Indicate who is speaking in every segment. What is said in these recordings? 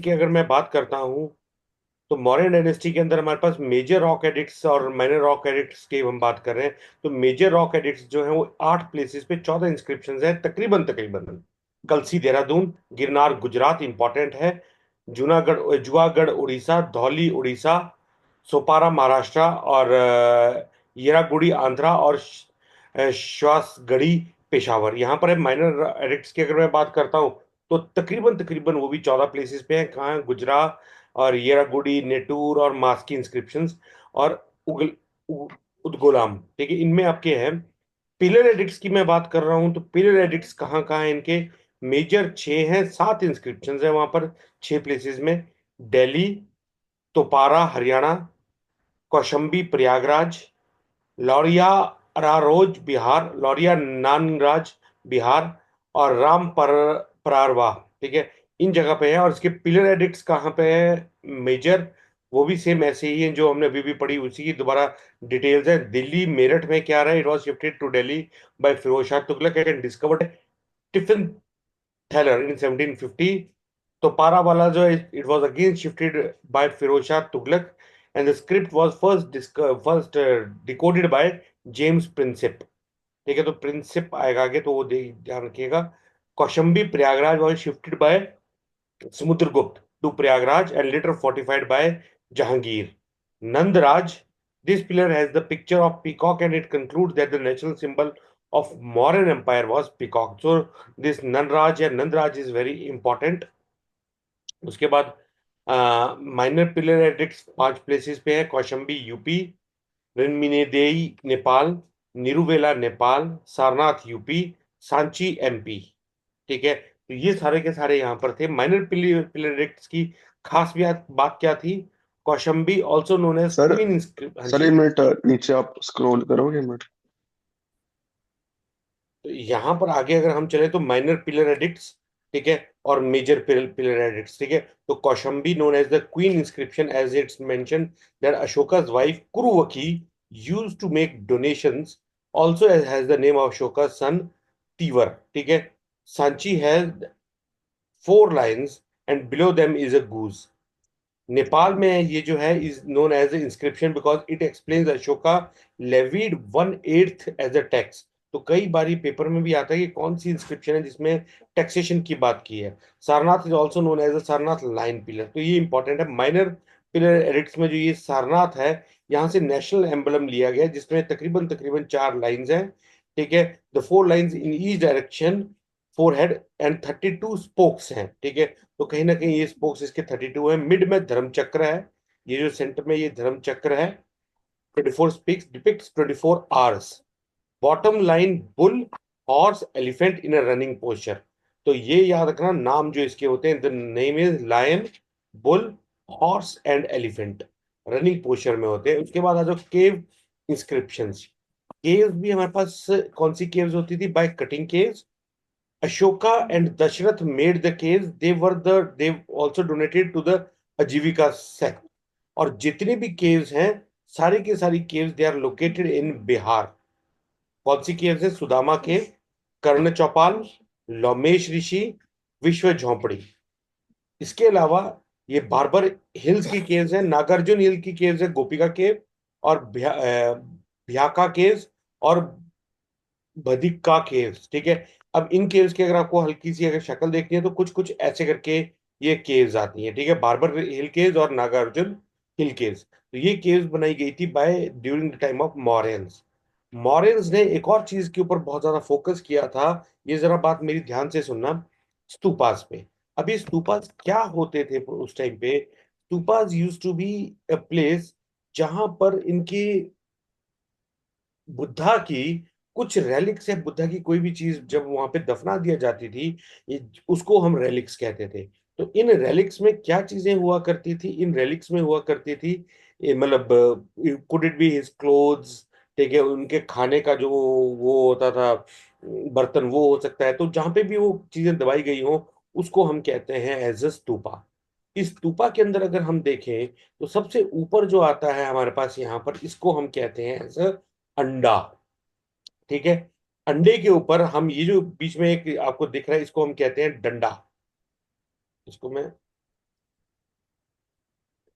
Speaker 1: की अगर मैं बात करता हूँ तो मौर्य डायनेस्टी के अंदर हमारे पास मेजर रॉक एडिक्ट्स और माइनर रॉक एडिक्ट्स की हम बात कर रहे हैं। तो मेजर रॉक एडिक्ट्स जो है वो 8 प्लेसेस पे 14 इंस्क्रिप्शंस है तकरीबन तकरीबन। कलसी देहरादून, गिरनार गुजरात इंपॉर्टेंट है, जूनागढ़ जुआगढ़ उड़ीसा, धौली उड़ीसा, सोपारा महाराष्ट्र और येरागुड़ी आंध्रा और श्वासगढ़ी पेशावर यहाँ पर है। माइनर एडिक्ट्स की अगर मैं बात करता हूँ तो तकरीबन तकरीबन वो भी 14 प्लेसेस पे है। कहाँ है? गुजरात और येरागुड़ी, नेटूर और मास्की इंस्क्रिप्शंस और उगल उ- उदगोलाम। ठीक है, इनमें आपके हैं। पिलर एडिक्ट्स की मैं बात कर रहा हूँ तो पिलर एडिक्ट्स कहाँ कहाँ है इनके? मेजर 6 हैं, 7 इंस्क्रिप्शंस है वहां पर 6 प्लेसेस में। दिल्ली, तोपारा हरियाणा, कौशंबी प्रयागराज, लौरिया अरारोज बिहार, लौरिया नानराज बिहार और प्रारवा। ठीक है, इन जगह पे है। और इसके पिलर एडिक्ट्स कहाँ पे है मेजर? वो भी सेम ऐसे ही हैं जो हमने अभी भी पढ़ी, उसी की दोबारा डिटेल्स है। दिल्ली मेरठ में क्या रहा है? It was shifted to Delhi by Firoz Shah Tughlaq and discovered Tieffenthaler in 1750। तो पारा वाला जो है it was again shifted by Firoz Shah Tughlaq and the script was first decoded by James Prinsep. ठीक है, तो प्रिंसिप आएगा आगे तो वो ध्यान रखिएगा। Kaushambi Prayagraj was shifted by Samudragupta to Prayagraj and later fortified by Jahangir. Nandraj, this pillar has the picture of peacock and it concludes that the national symbol of Mauryan Empire was peacock. So this Nanraj या Nandraj is very important. उसके बाद minor pillar addicts 5 places पे है। Kaushambi UP, Rummindei Nepal, Niruvela Nepal, Sarnath UP, Sanchi MP. ठीक है, तो ये सारे के सारे यहाँ पर थे। माइनर पिलर पिलर एडिक्ट्स की खास बात क्या थी? Kaushambi also known as
Speaker 2: sir
Speaker 1: queen. हाँ
Speaker 2: सर
Speaker 1: जी।
Speaker 2: 1 मिनट नीचे आप स्क्रॉल करोगे 1 मिनट।
Speaker 1: तो यहाँ पर आगे अगर हम चले तो माइनर पिलर एडिक्ट्स, ठीक है, और मेजर पिलर एडिक्ट्स। ठीक है, तो Kaushambi known as the queen inscription as it's mention that Ashoka's wife Karuvaki used to make donations also has the name of Ashoka's son Tivar। ठीक है, Sanchi has 4 lines and below them is a goose। Nepal में ये जो है is known as inscription because it explains Ashoka levied 1/8 as a tax. तो कई बारी paper में भी आता है कि कौन सी इंस्क्रिप्शन है जिसमें टैक्सेशन की बात की है। Sarnath is also known as a Sarnath lion pillar. तो ये इंपॉर्टेंट है। माइनर पिलर एडिक्ट्स में जो ये सारनाथ है, यहाँ से नेशनल एम्बलम लिया गया है जिसमें तकरीबन तकरीबन 4 लाइंस हैं। ठीक है, the 4 lines in each direction, 4 head and 32 spokes हैं। ठीक है, तो कहीं ना कहीं ये स्पोक्स इसके 32 है। मिड में धर्म चक्र है, ये जो सेंटर में ये धर्म चक्र है। 24 spokes depicts 24 hours. Bottom lion bull, horse, elephant in a running posture. तो ये याद रखना नाम जो इसके होते हैं, the name is lion, bull, horse and elephant, running posture में होते हैं। उसके बाद आ जाओ केव इंस्क्रिप्शंस। केव्स भी हमारे पास कौन सी केव्स होती थी? By cutting caves. Ashoka and Dashrath made the caves. They also donated to the Ajivika sect। और जितने भी केव्स हैं, सारी के सारी caves they are located in Bihar. कौन सी केव्स है? सुदामा केव, कर्ण चौपाल, लोमेश ऋषि, विश्व झोंपड़ी। इसके अलावा ये बारबर हिल्स की केव्स हैं, नागार्जुन हिल की केव्स है, गोपिका केव और भ्याका केव्स और बदिक्का केव्स। ठीक है, अब इन केव्स की अगर आपको हल्की सी अगर शक्ल देखनी है तो कुछ कुछ ऐसे करके ये केव्स आती हैं। ठीक है, बार्बर हिल केव्स और नागार्जुन हिल केव्स। तो ये केव्स बनाई गई थी by during the time of Mauryans. Mauryans ने एक और चीज के ऊपर बहुत ज्यादा फोकस किया था। ये जरा बात मेरी ध्यान से सुनना। स्तूपास पे। अभी स्तूपास क्या होते थे उस टाइम पे? Stupas use to be a place जहां पर इनकी बुद्धा की कुछ रेलिक्स या बुद्धा की कोई भी चीज जब वहां पे दफना दिया जाती थी, उसको हम रेलिक्स कहते थे। तो इन रेलिक्स में क्या चीजें हुआ करती थी? इन रेलिक्स में हुआ करती थी मतलब could it be his clothes. ठीक है, उनके खाने का जो वो होता था बर्तन, वो हो सकता है। तो जहां पे भी वो चीजें दबाई गई हो उसको हम कहते हैं एज अ स्तूपा। इस स्तूपा के अंदर अगर हम देखें तो सबसे ऊपर जो आता है हमारे पास यहाँ पर, इसको हम कहते हैं एज अंडा। ठीक है, अंडे के ऊपर हम ये जो बीच में एक आपको दिख रहा है इसको हम कहते हैं डंडा। इसको मैं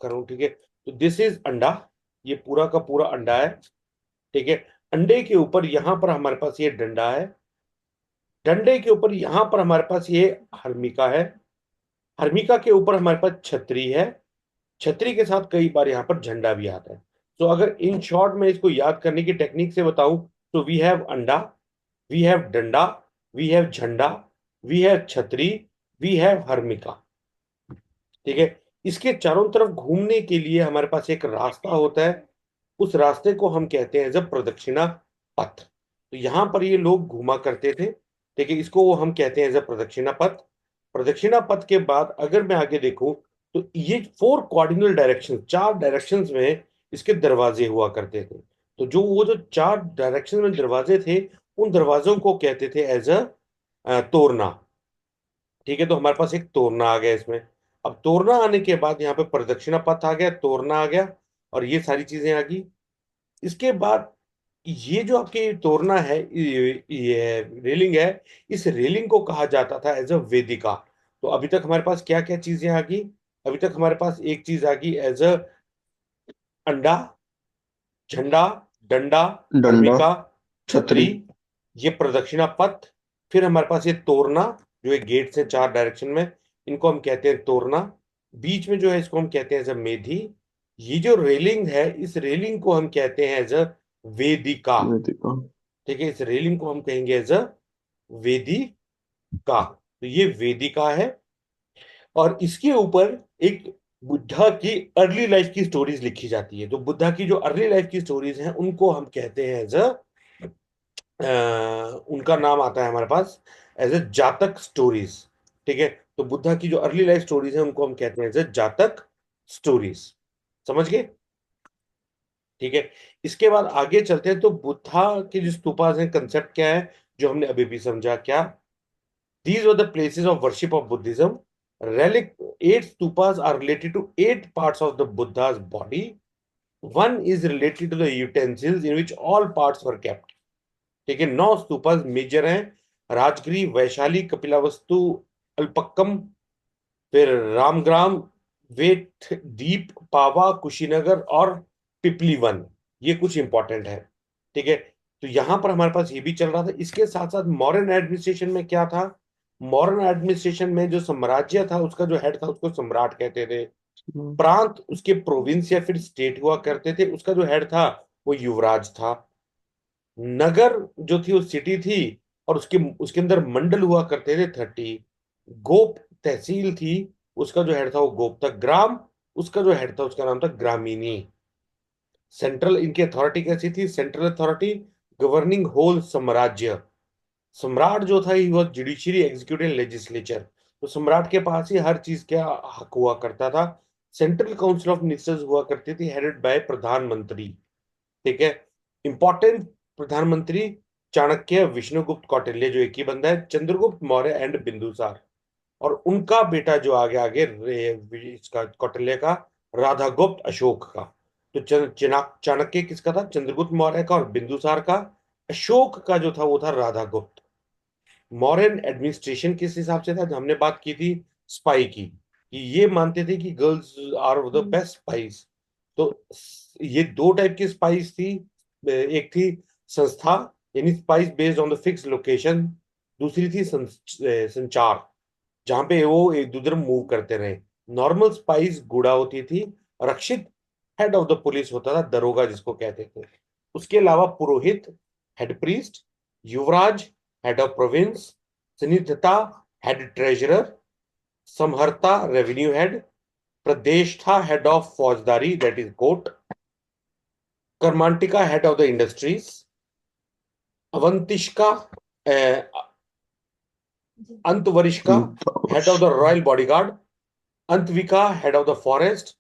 Speaker 1: कर रहा हूँ, ठीक है। तो दिस इज अंडा, ये पूरा का पूरा अंडा है, ठीक है। अंडे के ऊपर यहां पर हमारे पास ये डंडा है, डंडे के ऊपर यहां पर हमारे पास ये हर्मिका है, हर्मिका के ऊपर हमारे पास छतरी है, छतरी के साथ कई बार यहाँ पर झंडा भी आता है। तो अगर इन शॉर्ट में इसको याद करने की टेक्निक से बताऊं, तो वी हैव अंडा, वी हैव डंडा, वी हैव झंडा, वी हैव छतरी, वी हैव हर्मिका, ठीक है। इसके चारों तरफ घूमने के लिए हमारे पास एक रास्ता होता है, उस रास्ते को हम कहते हैं जब प्रदक्षिणा पथ। तो यहाँ पर ये लोग घूमा करते थे, ठीक है, इसको हम कहते हैं जब प्रदक्षिणा पथ। प्रदक्षिणा पथ के बाद अगर मैं आगे देखूं, तो ये 4 कार्डिनल डायरेक्शन, 4 डायरेक्शंस में इसके दरवाजे हुआ करते थे। तो जो वो जो 4 डायरेक्शन में दरवाजे थे, उन दरवाजों को कहते थे एज अ तोरना, ठीक है। तो हमारे पास एक तोरना आ गया इसमें। अब तोरना आने के बाद यहाँ पे प्रदक्षिणा पथ आ गया, तोरना आ गया, और ये सारी चीजें आ गई। इसके बाद ये जो आपके तोरना है, ये रेलिंग है, इस रेलिंग को कहा जाता था एज अ वेदिका। तो अभी तक हमारे पास क्या क्या चीजें आ गई, अभी तक हमारे पास एक चीज आ गई एज अ अंडा, झंडा, डंडा,
Speaker 2: डंडा,
Speaker 1: हर्मिका, छतरी,
Speaker 2: छतरी।
Speaker 1: ये प्रदक्षिणा पथ। फिर हमारे पास ये तोरना, जो एक गेट से 4 डायरेक्शन में, इनको हम कहते हैं तोरना। बीच में जो है इसको हम कहते हैं एज अ मेधी। ये जो रेलिंग है, इस रेलिंग को हम कहते हैं एज अ वेदिका,
Speaker 2: वेदिका।
Speaker 1: ठीक है। इस रेलिंग को हम कहेंगे एज अ वेदिका। तो ये वेदिका है, और इसके ऊपर एक बुद्धा की अर्ली लाइफ की स्टोरीज लिखी जाती है। तो बुद्धा की जो अर्ली लाइफ की स्टोरीज हैं, उनको हम कहते हैं एज अ, उनका नाम आता है हमारे पास एज ए जातक स्टोरीज, ठीक है। तो बुद्धा की जो अर्ली लाइफ स्टोरीज हैं, उनको हम कहते हैं एज ए जातक स्टोरीज, समझ गए, ठीक है। इसके बाद आगे चलते हैं, तो बुद्धा के जो स्तूपास हैं, कंसेप्ट क्या है, जो हमने अभी भी समझा क्या। These were the places of worship of Buddhism. Relic 8 stupas are related to 8 parts of the Buddha's body. One is related to the utensils in which all parts were kept. ठीक है, 9 स्तूपास मेजर हैं, राजगिरी, वैशाली, कपिलावस्तु, अल्पक्कम, फिर Ramgram, wait दीप, पावा, कुशीनगर और पिपली one. ये कुछ important है, ठीक है। तो यहां पर हमारे पास ये भी चल रहा था। इसके साथ साथ मॉडर्न एडमिनिस्ट्रेशन में क्या था, मॉडर्न एडमिनिस्ट्रेशन में जो साम्राज्य था, उसका जो हेड था उसको सम्राट कहते थे। प्रांत उसके प्रोविंस या फिर स्टेट हुआ करते थे, उसका जो हेड था वो युवराज था। नगर जो थी वो सिटी थी, और उसके उसके अंदर मंडल हुआ करते थे 30। गोप तहसील थी, उसका जो हेड था वो गोप था। ग्राम, उसका जो हेड था उसका नाम था ग्रामीणी। सेंट्रल इनकी अथॉरिटी कैसी थी, सेंट्रल अथॉरिटी गवर्निंग होल साम्राज्य। सम्राट जो था ही वह जुडिशरी, एग्जीक्यूटिव, लेजिस्लेचर। तो सम्राट के पास ही हर चीज का हक हुआ करता था। सेंट्रल काउंसिल ऑफ मिनिस्टर्स हुआ करती थी, हेडेड बाय प्रधानमंत्री, ठीक है। इंपॉर्टेंट प्रधानमंत्री चाणक्य, विष्णुगुप्त, कौटिल्य, जो एक ही बंदा है, चंद्रगुप्त मौर्य एंड बिंदुसार, और उनका बेटा जो आगे आगे इसका कौटिल्य का, राधागुप्त अशोक का। तो चाणक्य किसका था, चंद्रगुप्त मौर्य का, और बिंदुसार का, अशोक का जो था वो था राधागुप्त। मॉडर्न एडमिनिस्ट्रेशन किस हिसाब से था, जो हमने बात की थी स्पाई की, कि ये मानते थे कि girls are the best spice. तो ये 2 टाइप की स्पाइस थी, एक थी संस्था, यानी spice based on the fix location, दूसरी थी संचार, जहां पे वो एक दूसरे मूव करते रहे। नॉर्मल स्पाइस गुड़ा होती थी, रक्षित हेड ऑफ द पुलिस होता था, दरोगा जिसको कहते थे। उसके अलावा पुरोहित, हेड प्रीस्ट, युवराज, हेड ऑफ प्रोविंस, सुनिधता, हेड ट्रेजरर, समहर्ता, रेवेन्यू हेड, प्रदेश था, हेड ऑफ फौजदारी दैट इज कोर्ट, कर्मांटिका, हेड ऑफ द इंडस्ट्रीज, अवंतिष्का, अंतवरिष्का, head of the royal bodyguard, अंतविका, हेड ऑफ द फॉरेस्ट,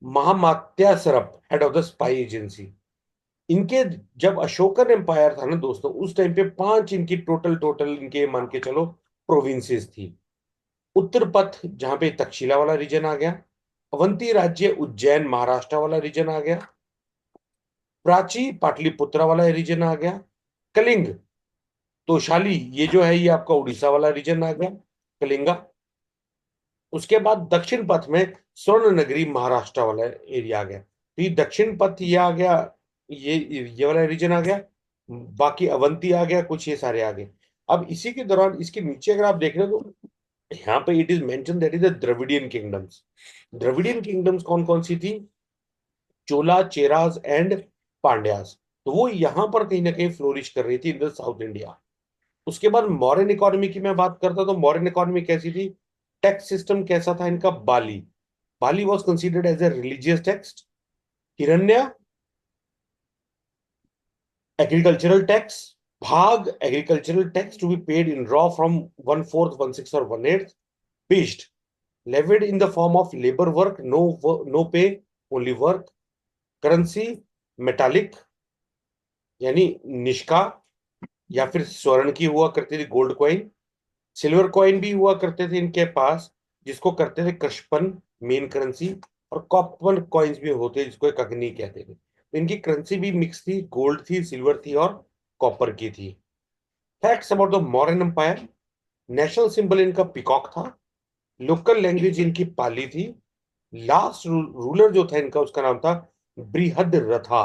Speaker 1: महामात्या सरप, head of the spy agency. इनके जब अशोकन एम्पायर था ना दोस्तों, उस टाइम पे 5 इनकी टोटल टोटल इनके मान के चलो प्रोविंसेस थी। उत्तर पथ, जहां पे तक्षशिला वाला रीजन आ गया, अवंती राज्य, उज्जैन महाराष्ट्र वाला रीजन आ गया, प्राची पाटलिपुत्रा वाला रीजन आ गया, कलिंग तोशाली, ये जो है ये आपका उड़ीसा वाला रीजन आ गया, कलिंगा, उसके बाद दक्षिण पथ में स्वर्ण नगरी महाराष्ट्र वाला एरिया आ गया। तो ये दक्षिण पथ ये आ गया, ये वाला रीजन आ गया, बाकी अवंती आ गया, कुछ ये सारे आ गए। अब इसी के दौरान इसके नीचे अगर आप देख रहे हो तो यहाँ पे it is mention that is the Dravidian kingdoms. Dravidian kingdoms कौन कौन सी थी? चोला, चेराज एंड पांड्यास। तो वो यहाँ पर कहीं ना कहीं फ्लोरिश कर रही थी इन द साउथ इंडिया। उसके बाद मॉडर्न इकोनॉमी की मैं बात करता तो मॉडर्न इकोनॉमी कैसी थी? टैक्स सिस्टम कैसा था इनका? बाली। बाली was considered as a religious text. हिरण्य, एग्रीकल्चरल टैक्स। भाग, agricultural tax to be paid in raw from 1/4, 1/6 और 1/8। Beast, levied in the form of labor work, no pay, only work. Currency, metallic, यानी निष्का, या फिर स्वर्ण की हुआ करती थी, गोल्ड कॉइन। सिल्वर कॉइन भी हुआ करते थे इनके पास, जिसको करते थे कृष्णपन, मेन करेंसी। और कॉपर कॉइन्स भी होते जिसको एक अग्नि कहते थे। तो इनकी करेंसी भी मिक्स थी, गोल्ड थी, सिल्वर थी और कॉपर की थी। Facts about the Mauryan empire. National symbol इनका पिकॉक था। लोकल लैंग्वेज इनकी पाली थी। लास्ट रूलर जो था इनका, उसका नाम था Brihadratha,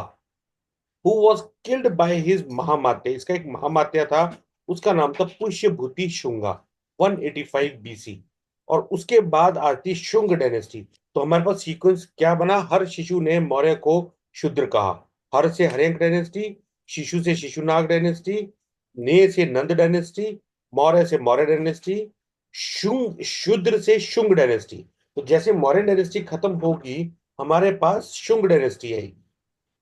Speaker 1: who was killed by his महामात्य। इसका एक महामात्य था, उसका नाम था पुष्यभूति शुंगा, 185 बीसी। और उसके बाद आती शुंग डायनेस्टी। तो हमारे पास सीक्वेंस क्या बना? हर शिशु ने मौर्य को शूद्र कहा। हर से हर्यंक डायनेस्टी, शिशु से शिशुनाग डायनेस्टी, ने से नंद डायनेस्टी, मौर्य से मौर्य डायनेस्टी, शुंग शूद्र से शुंग डायनेस्टी। तो जैसे मौर्य डायनेस्टी खत्म होगी, हमारे पास शुंग डायनेस्टी आई।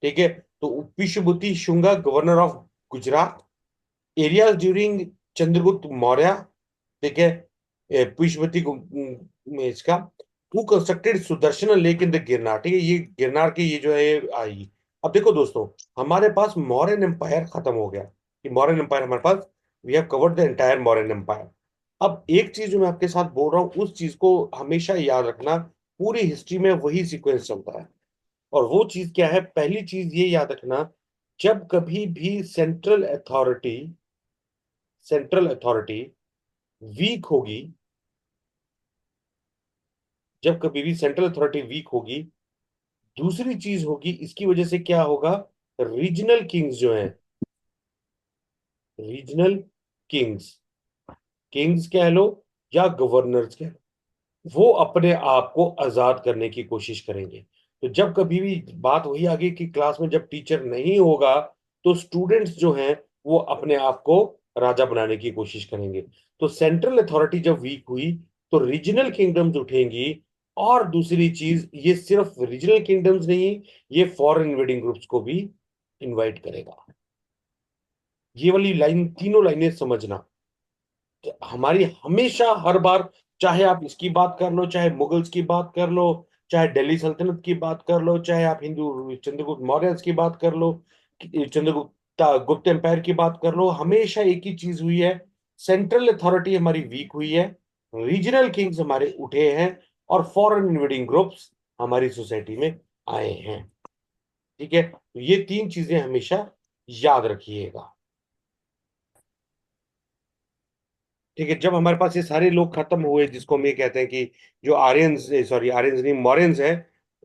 Speaker 1: ठीक है। तो Pushyabhuti Shunga, governor of Gujarat, areas during Chandragupta Maurya. ठीक है। पुष्यभूति में इसका who constructed Sudarshan lake in the Girnar. ठीक है, ये गिरनार की ये जो है ये आई। अब देखो दोस्तों, हमारे पास मौर्यन एम्पायर खत्म हो गया। कि मौर्यन एम्पायर हमारे पास, we have covered the entire Mauryan empire. अब एक चीज जो मैं आपके साथ बोल रहा हूँ, उस चीज को हमेशा याद रखना। पूरी हिस्ट्री में वही सीक्वेंस चलता है। और वो चीज क्या है? पहली चीज ये याद रखना, जब कभी भी सेंट्रल अथॉरिटी वीक होगी, जब कभी भी सेंट्रल अथॉरिटी वीक होगी, दूसरी चीज होगी इसकी वजह से क्या होगा? रीजनल किंग्स जो हैं, रीजनल किंग्स, किंग्स कह लो या गवर्नर्स कह लो, वो अपने आप को आजाद करने की कोशिश करेंगे। तो जब कभी भी बात वही आ गई कि क्लास में जब टीचर नहीं होगा, तो स्टूडेंट्स जो हैं वो अपने आप को राजा बनाने की कोशिश करेंगे। तो सेंट्रल अथॉरिटी जब वीक हुई, तो रीजनल किंगडम्स उठेंगी। और दूसरी चीज, ये सिर्फ रीजनल किंगडम्स नहीं, ये फॉरेन इन्वेडिंग ग्रुप्स को भी इनवाइट करेगा। ये वाली लाइन, तीनों लाइनें समझना। हमारी हमेशा हर बार, चाहे आप इसकी बात कर लो, चाहे मुगल्स की बात कर लो, चाहे दिल्ली सल्तनत की बात कर लो, चाहे आप हिंदू चंद्रगुप्त मौर्य की बात कर लो, चंद्रगुप्त गुप्त एम्पायर की बात कर लो, हमेशा एक ही चीज हुई है। सेंट्रल अथॉरिटी हमारी वीक हुई है, रीजनल किंग्स हमारे उठे हैं, और फॉरेन इन्वेडिंग ग्रुप्स हमारी सोसाइटी में आए हैं। ठीक है, तो ये तीन चीजें हमेशा याद रखिएगा। ठीक है, जब हमारे पास ये सारे लोग खत्म हुए, जिसको हम ये कहते हैं कि जो आर्यंस, सॉरी आर्यंस नहीं, मौर्यंस है,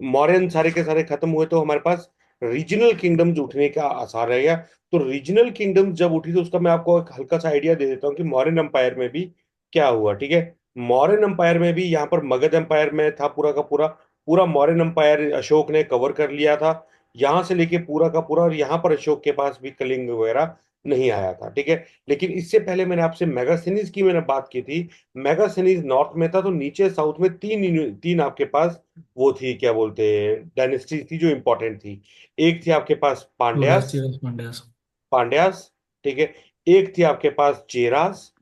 Speaker 1: मौर्यन सारे के सारे खत्म हुए, तो हमारे पास रीजनल किंगडम्स उठने का आसार रहेगा। तो रीजनल किंगडम्स जब उठी, तो उसका मैं आपको एक हल्का सा आइडिया दे देता हूँ कि मौर्यन एम्पायर में भी क्या हुआ। ठीक है, मौर्यन एम्पायर में भी यहाँ पर मगध एम्पायर में था पूरा का पूरा, पूरा मौर्यन एम्पायर अशोक ने कवर कर लिया था, यहाँ से लेके पूरा का पूरा। और यहाँ पर अशोक के पास भी कलिंग वगैरह नहीं आया था। ठीक है, लेकिन इससे पहले मैंने आपसे मेगासेनीज की मैंने बात की थी। मेगासेनीज नॉर्थ में था, तो नीचे साउथ में तीन तीन आपके पास वो थी, क्या बोलते हैं, डायनेस्टी थी जो इंपॉर्टेंट थी। एक थी आपके पास
Speaker 3: चोलास
Speaker 1: पांड्यास,
Speaker 3: चेरस पांड्यास।
Speaker 1: पांड्यास। ठीक है, एक थी आपके पास चेरास,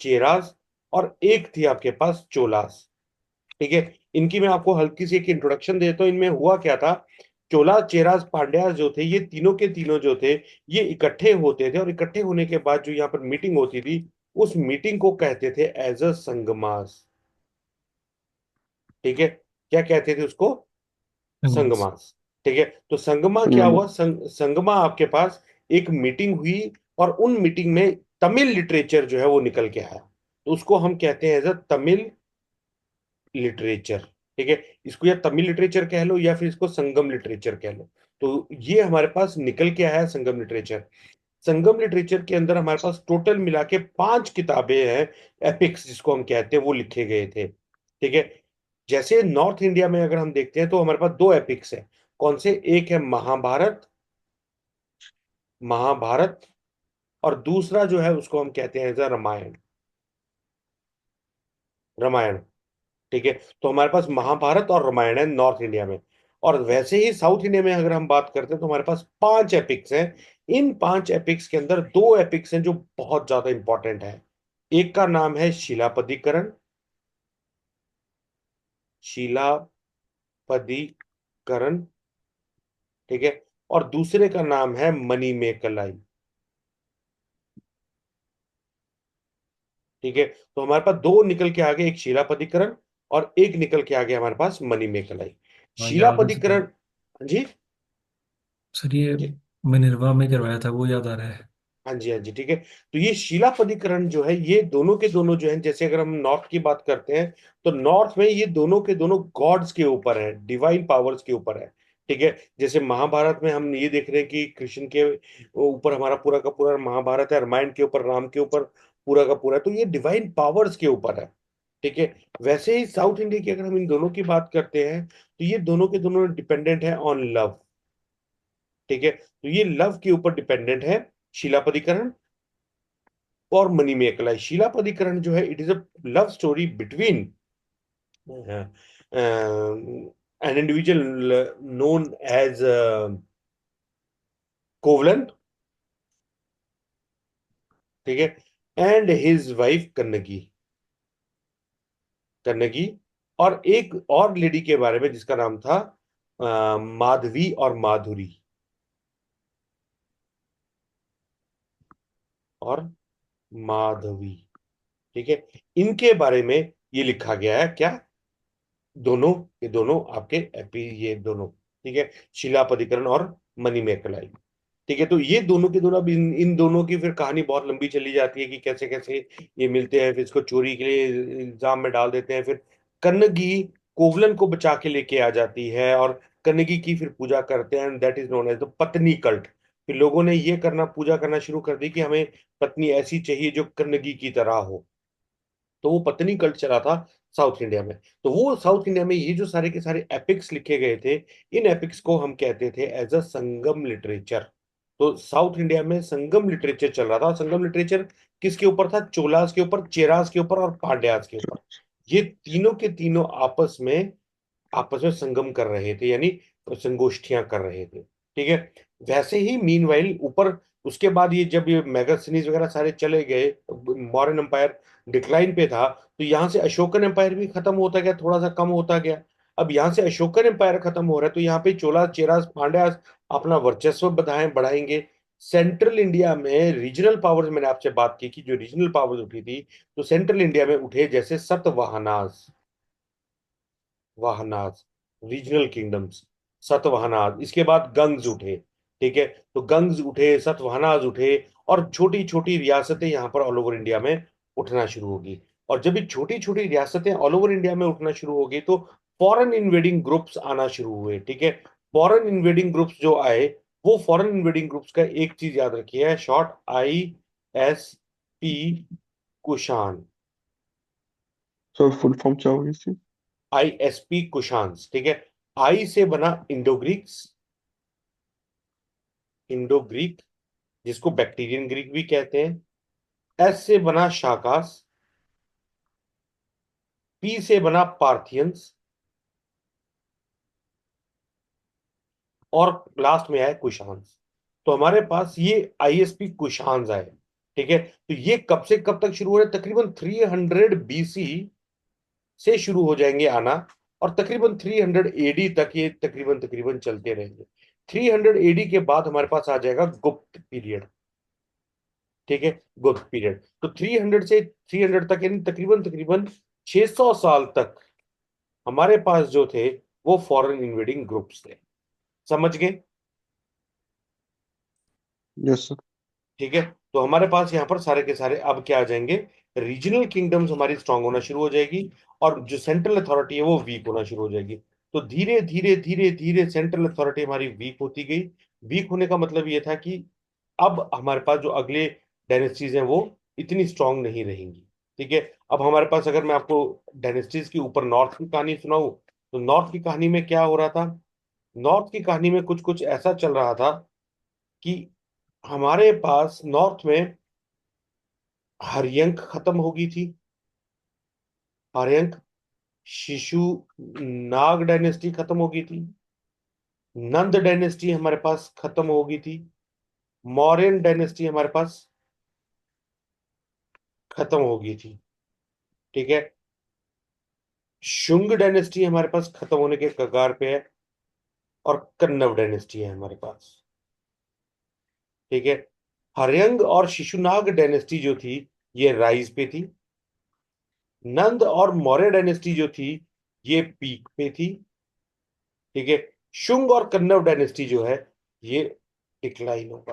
Speaker 1: चेरास, और एक थी आपके पास चोलास। ठीक है, इनकी मैं आपको हल्की सी एक इंट्रोडक्शन देता हूँ। इनमें हुआ क्या था? चोला, चेरास, पांड्यास जो थे, ये तीनों के तीनों जो थे, ये इकट्ठे होते थे, और इकट्ठे होने के बाद जो यहाँ पर मीटिंग होती थी, उस मीटिंग को कहते थे एज अ संगमास। ठीक है, क्या कहते थे उसको?
Speaker 3: संगमास।
Speaker 1: संगमास। ठीक है, तो संगमा क्या
Speaker 2: संगम।
Speaker 1: हुआ? संगमा आपके पास एक मीटिंग हुई, और उन मीटिंग में तमिल लिटरेचर जो है वो निकल के आया। तो उसको हम कहते हैं एज अ तमिल लिटरेचर। ठीक है, इसको या तमिल लिटरेचर कह लो या फिर इसको संगम लिटरेचर कह लो। तो ये हमारे पास निकल के आया है संगम लिटरेचर। संगम लिटरेचर के अंदर हमारे पास टोटल मिला के 5 किताबें हैं, एपिक्स जिसको हम कहते हैं, वो लिखे गए थे। ठीक है, जैसे नॉर्थ इंडिया में अगर हम देखते हैं तो हमारे पास 2 एपिक्स हैं। कौन से? एक है महाभारत, महाभारत, और दूसरा जो है उसको हम कहते हैं रामायण, रामायण। ठीक है, तो हमारे पास महाभारत और रामायण है नॉर्थ इंडिया में। और वैसे ही साउथ इंडिया में अगर हम बात करते हैं तो हमारे पास 5 एपिक्स हैं। इन 5 एपिक्स के अंदर 2 एपिक्स हैं जो बहुत ज्यादा इंपॉर्टेंट है। एक का नाम है शिलापदिकरण, शिलापदिकरण। ठीक है, और दूसरे का नाम है मणिमेकलाई। ठीक है, तो हमारे पास दो निकल के आगे, एक शिलापदिकरण और एक निकल के आगे हमारे पास मणिमेकलाई।
Speaker 3: हाँ याद है सर।
Speaker 1: शिलापदिकरण। जी।
Speaker 3: सर ये मिनर्वा में करवाया था वो याद आ रहा है।
Speaker 1: हाँ जी, हाँ जी, ठीक है। तो ये शिलापदिकरण जो है, ये दोनों के दोनों जो है, जैसे अगर हम नॉर्थ की बात करते हैं तो नॉर्थ में ये दोनों के दोनों गॉड्स के ऊपर है, डिवाइन पावर्स के ऊपर है। ठीक है, जैसे महाभारत में हम ये देख रहे हैं कि कृष्ण के ऊपर हमारा पूरा का पूरा महाभारत है, रामायण के ऊपर, राम के ऊपर पूरा का पूरा, तो ये डिवाइन पावर्स के ऊपर है। ठीक है, वैसे ही साउथ इंडिया की अगर हम इन दोनों की बात करते हैं तो ये दोनों के दोनों डिपेंडेंट है ऑन लव। ठीक है, तो ये लव के ऊपर डिपेंडेंट है, शिलापदिकरण और मणिमेकलाई। शिलापदिकरण जो है, it is a love story between an individual known as Kovalan. ठीक है, and his wife Kannagi, Kannagi. और एक और लेडी के बारे में जिसका नाम था माधवी और माधुरी, और माधवी। ठीक है, इनके बारे में ये लिखा गया है क्या? दोनों, ये दोनों आपके एपी, ये दोनों। ठीक है, शिलापदिकरण और मणिमेकलाई। ठीक है, तो ये दोनों के दोनों, अब इन दोनों की फिर कहानी बहुत लंबी चली जाती है कि कैसे कैसे ये मिलते हैं, फिर इसको चोरी के लिए इल्जाम में डाल देते हैं। फिर कन्नगी कोवलन को बचा के लेके आ जाती है और कन्नगी की फिर पूजा करते हैं, that is known as the Pattini cult. फिर लोगों ने ये करना, पूजा करना शुरू कर दी कि हमें पत्नी ऐसी चाहिए जो कन्नगी की तरह हो। तो वो पत्नी कल्ट चला था साउथ इंडिया में। तो वो साउथ इंडिया में ये जो सारे के सारे एपिक्स लिखे गए थे, इन एपिक्स को हम कहते थे एज अ संगम लिटरेचर। तो साउथ इंडिया में संगम लिटरेचर चल रहा था। संगम लिटरेचर किसके ऊपर था? चोलास के ऊपर, चेरास के ऊपर और पांड्यास के ऊपर। ये तीनों के तीनों आपस में संगम कर रहे थे, यानी संगोष्ठियां कर रहे थे। ठीक है, वैसे ही मीनवाइल ऊपर, उसके बाद ये जब ये मैगजीनीज वगैरह सारे चले गए, मौर्यन एम्पायर डिक्लाइन पे था, तो यहाँ से अशोकन एम्पायर भी खत्म होता गया, थोड़ा सा कम होता गया। अब यहाँ से अशोकन एम्पायर खत्म हो रहा है तो यहाँ पे चोला, चेरास, पांड्यास अपना वर्चस्व बढ़ाएंगे। सेंट्रल इंडिया में रीजनल पावर्स, मैंने आपसे बात की कि जो रीजनल पावर्स उठी थी, तो सेंट्रल इंडिया में उठे जैसे सतवाहनास, वाहनाज, रीजनल किंगडम्स, सतवाहनाज। इसके बाद गंग्स उठे। ठीक है, तो गंग्स उठे, सतवाहनाज उठे, और छोटी छोटी रियासतें यहाँ पर ऑल ओवर इंडिया में उठना शुरू होगी। और जब ये छोटी छोटी रियासतें ऑल ओवर इंडिया में उठना शुरू होगी तो फॉरेन इन्वेडिंग ग्रुप्स आना शुरू हुए। ठीक है, फॉरेन इन्वेडिंग ग्रुप्स जो आए, वो फॉरेन इन्वेडिंग ग्रुप्स का एक चीज याद रखिए है, short ISP, Kushan.
Speaker 2: Sir full form क्या होगी इसकी?
Speaker 1: ISP Kushans. ठीक है, आई से बना इंडो ग्रीक्स, इंडो ग्रीक, जिसको बैक्टीरियन ग्रीक भी कहते हैं। एस से बना शाकास, पी से बना पार्थियंस, और लास्ट में आए कुशान्स। तो हमारे पास ये ISP कुशान्स आए। ठीक है, तो ये कब से कब तक शुरू हो रहे हैं? तकरीबन 300 BC से शुरू हो जाएंगे आना, और तकरीबन 300 AD तक ये तकरीबन तकरीबन चलते रहेंगे। 300 AD के बाद हमारे पास आ जाएगा गुप्त पीरियड। ठीक है, गुप्त पीरियड। तो 300 तक, यानी तकरीबन तकरीबन 600 साल तक हमारे पास जो थे वो फॉरेन इन्वेडिंग ग्रुप्स थे। समझ गए?
Speaker 2: Yes sir.
Speaker 1: ठीक है, तो हमारे पास यहाँ पर सारे के सारे अब क्या आ जाएंगे, रीजनल किंगडम्स हमारी स्ट्रांग होना शुरू हो जाएगी और जो सेंट्रल अथॉरिटी है वो वीक होना शुरू हो जाएगी। तो धीरे धीरे धीरे धीरे सेंट्रल अथॉरिटी हमारी वीक होती गई। वीक होने का मतलब ये था कि अब हमारे पास जो अगले डायनेस्टीज हैं वो इतनी स्ट्रांग नहीं रहेंगी। ठीक है, अब हमारे पास अगर मैं आपको डायनेस्टीज के ऊपर नॉर्थ की कहानी सुनाऊं, तो नॉर्थ की कहानी में क्या हो रहा था, नॉर्थ की कहानी में कुछ कुछ ऐसा चल रहा था कि हमारे पास नॉर्थ में हर्यंक खत्म हो गई थी। हर्यंक शिशु नाग डायनेस्टी खत्म हो गई थी। नंद डायनेस्टी हमारे पास खत्म हो गई थी। मौर्यन डायनेस्टी हमारे पास खत्म हो गई थी। ठीक है, शुंग डायनेस्टी हमारे पास खत्म होने के कगार पे है और कन्नव डायनेस्टी है हमारे पास। ठीक है, हर्यंग और शिशुनाग डायनेस्टी जो थी ये राइज पे थी। नंद और मौर्य डायनेस्टी जो थी ये पीक पे थी। ठीक है, शुंग और कन्नव डायनेस्टी जो है ये डिक्लाइन होगा।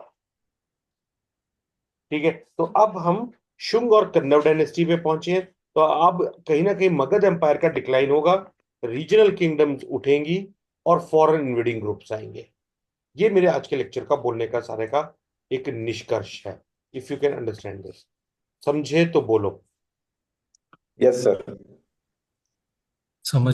Speaker 1: ठीक है, तो अब हम शुंग और कन्नव डायनेस्टी पे पहुंचे हैं। तो अब कहीं ना कहीं मगध एम्पायर का डिक्लाइन होगा, रीजनल किंगडम्स उठेंगी और फॉरेन इन्वेडिंग ग्रुप्स आएंगे। ये मेरे आज के लेक्चर का बोलने का सारे का एक निष्कर्ष है। If you can understand this, समझे तो बोलो।
Speaker 2: Yes, sir.
Speaker 3: समझ